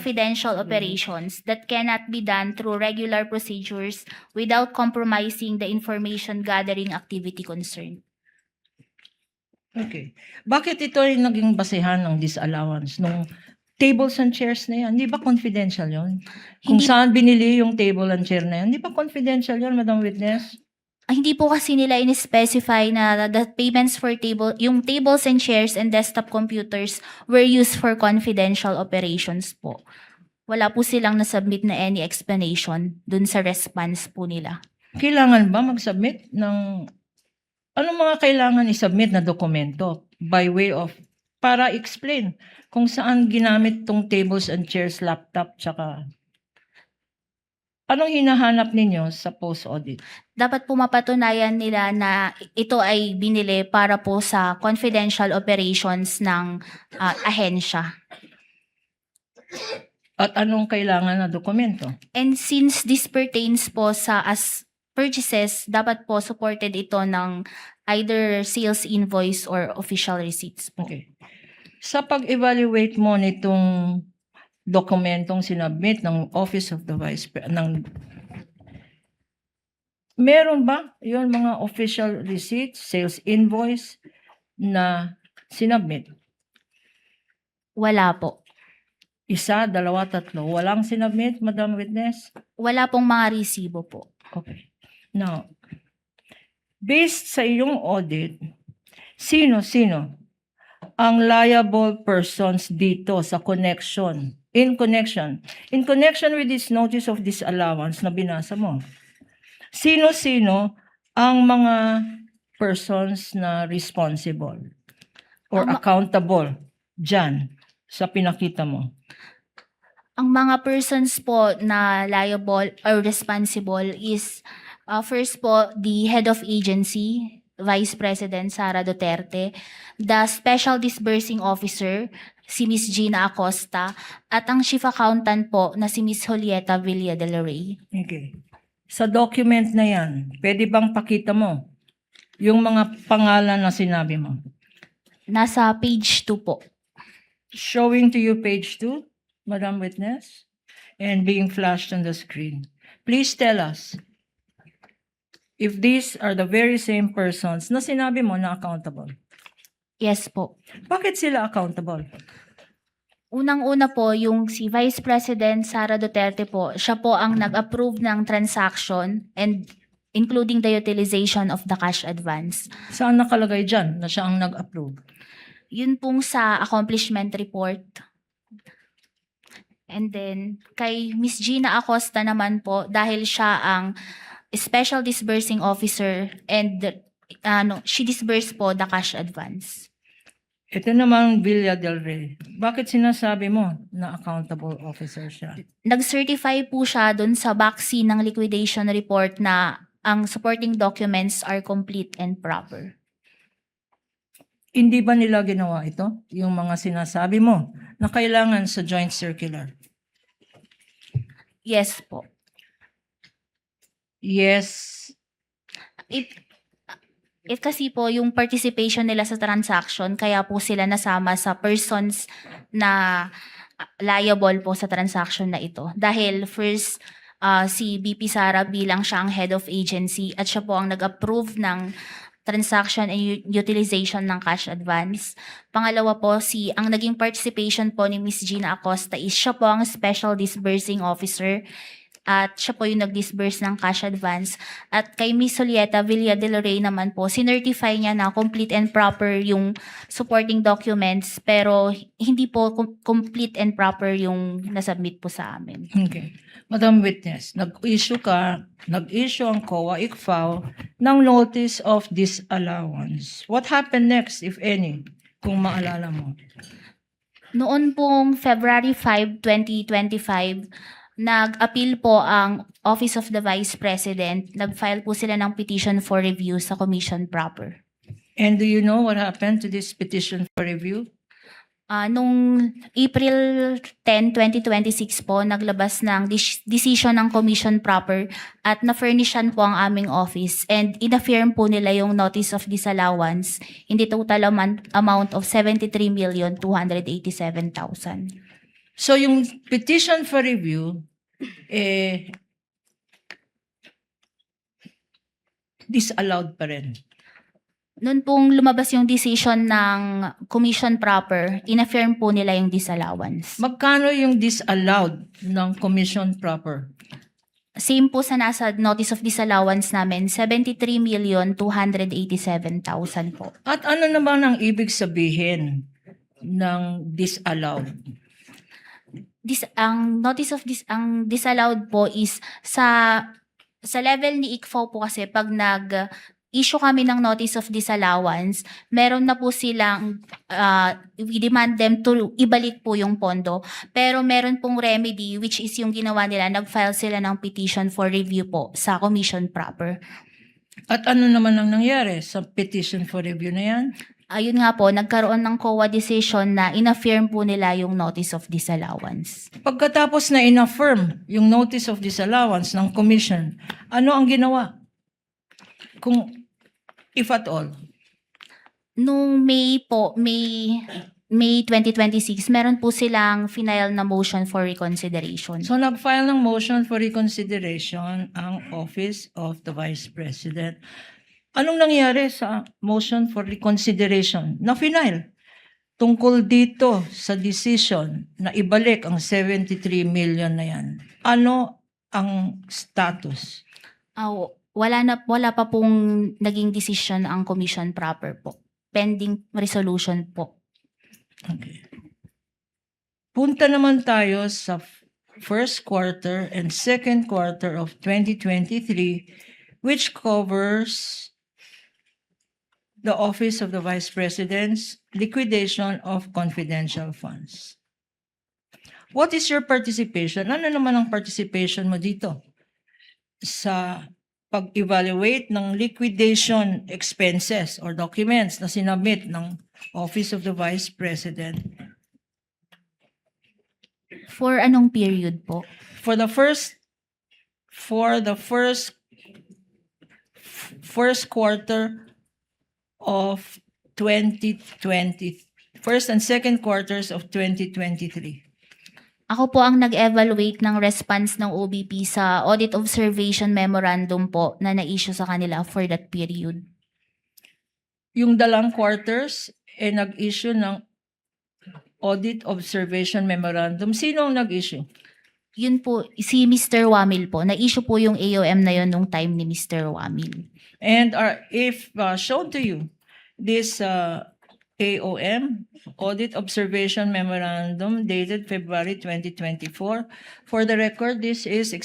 confidential operations that cannot be done through regular procedures without compromising the information gathering activity concerned. Okay. Bakit ito ay naging basehan ng disallowance nung tables and chairs na yan? Di ba confidential yon? Kung Hindi- saan binili yung table and chair na yan, di ba confidential yon, Madam Witness? Hindi po kasi nila in-specify na the payments for yung tables and chairs and desktop computers were used for confidential operations po. Wala po silang nasubmit na any explanation dun sa response po nila. Kailangan ba mag-submit ng... Anong mga kailangan i-submit na dokumento by way of... Para explain kung saan ginamit tong tables and chairs, laptop, tsaka... Anong hinahanap ninyo sa post-audit? Dapat po mapatunayan nila na ito ay binili para po sa confidential operations ng ahensya. At anong kailangan na dokumento? And since this pertains po sa as purchases, dapat po supported ito ng either sales invoice or official receipts po. Okay. Sa pag-evaluate mo nitong dokumentong sinabmit ng Office of the Vice President, meron ba yun mga official receipts, sales invoice na sinabmit? Wala po. Isa, dalawa, tatlo. Walang sinabmit, Madam Witness? Wala pong mga resibo po. Okay. Now, based sa iyong audit, sino-sino ang liable persons dito sa in connection with this notice of disallowance na binasa mo? Sino-sino ang mga persons na responsible or accountable dyan sa pinakita mo? Ang mga persons po na liable or responsible is first po the head of agency, Vice President Sara Duterte, the Special Disbursing Officer, si Ms. Gina Acosta, at ang Chief Accountant po na si Ms. Julieta Villa del Rey. Okay. Sa document na yan, pwede bang pakita mo yung mga pangalan na sinabi mo? Nasa page 2 po. Showing to you page 2, Madam Witness, and being flashed on the screen. Please tell us if these are the very same persons na sinabi mo na accountable. Yes po. Bakit sila accountable? Unang-una po, yung si Vice President Sara Duterte po, siya po ang nag-approve ng transaction and including the utilization of the cash advance. Saan nakalagay dyan na siya ang nag-approve? Yun pong sa accomplishment report. And then, kay Ms. Gina Acosta naman po, dahil siya ang Special Disbursing Officer and she disbursed po the cash advance. Ito naman Villa del Rey. Bakit sinasabi mo na accountable officer siya? Nag-certify po siya dun sa backseat ng liquidation report na ang supporting documents are complete and proper. Hindi ba nila ginawa ito? Yung mga sinasabi mo na kailangan sa joint circular? Yes po. Yes. It kasi po yung participation nila sa transaction, kaya po sila nasama sa persons na liable po sa transaction na ito. Dahil first, si BP Sara bilang siya ang head of agency at siya po ang nag-approve ng transaction and utilization ng cash advance. Pangalawa po, ang naging participation po ni Ms. Gina Acosta is siya po ang Special Disbursing Officer at siya po yung nag-disburse ng cash advance. At kay Ms. Julieta Villa del Rey naman po, sinertify niya na complete and proper yung supporting documents pero hindi po complete and proper yung nasubmit po sa amin. Okay. Madam Witness, nag-issue ang COA ICFAO ng notice of disallowance. What happened next, if any, kung maalala mo? Noon pong February 5, 2025, nag-appeal po ang Office of the Vice President. Nag-file po sila ng petition for review sa Commission proper. And do you know what happened to this petition for review? Nung April 10, 2026 po, naglabas ng decision ng Commission proper at na-furnishan po ang aming office and in-affirm po nila yung notice of disallowance in the total amount of 73,287,000. So yung petition for review, disallowed pa rin. Noon pong lumabas yung decision ng commission proper, inaffirm po nila yung disallowance. Magkano yung disallowed ng commission proper? Same po sa nasa notice of disallowance namin, 73,287,000 po. At ano naman ang ibig sabihin ng disallowed? Ang notice of ang disallowed po is sa level ni ICFO po kasi pag issue kami ng notice of disallowance, meron na po silang, we demand them to ibalik po yung pondo. Pero meron pong remedy, which is yung ginawa nila, nag-file sila ng petition for review po sa commission proper. At ano naman ang nangyari sa petition for review na yan? Ayun nga po, nagkaroon ng COA decision na inaffirm po nila yung notice of disallowance. Pagkatapos na inaffirm yung notice of disallowance ng commission, ano ang ginawa? If at all. Nung May 2026, meron po silang final na motion for reconsideration. So nag-file ng motion for reconsideration ang Office of the Vice President. Anong nangyari sa motion for reconsideration na final? Tungkol dito sa decision na ibalik ang 73 million na yan. Ano ang status? Wala pa pong naging decision ang commission proper po. Pending resolution po. Okay. Punta naman tayo sa first quarter and second quarter of 2023, which covers the Office of the Vice President's liquidation of confidential funds. What is your participation? Ano naman ang participation mo dito sa pag-evaluate ng liquidation expenses or documents na sinabit ng Office of the Vice President? For anong period po? For the first quarter of 2020, first and second quarters of 2023. Ako po ang nag-evaluate ng response ng OBP sa Audit Observation Memorandum po na na-issue sa kanila for that period. Yung dalang quarters, nag-issue ng Audit Observation Memorandum. Sino ang nag-issue? Yun po, si Mr. Wamil po. Na-issue po yung AOM na yun nung time ni Mr. Wamil. And if shown to you, this AOM, Audit Observation Memorandum dated February 2024, for the record, this is Exhibit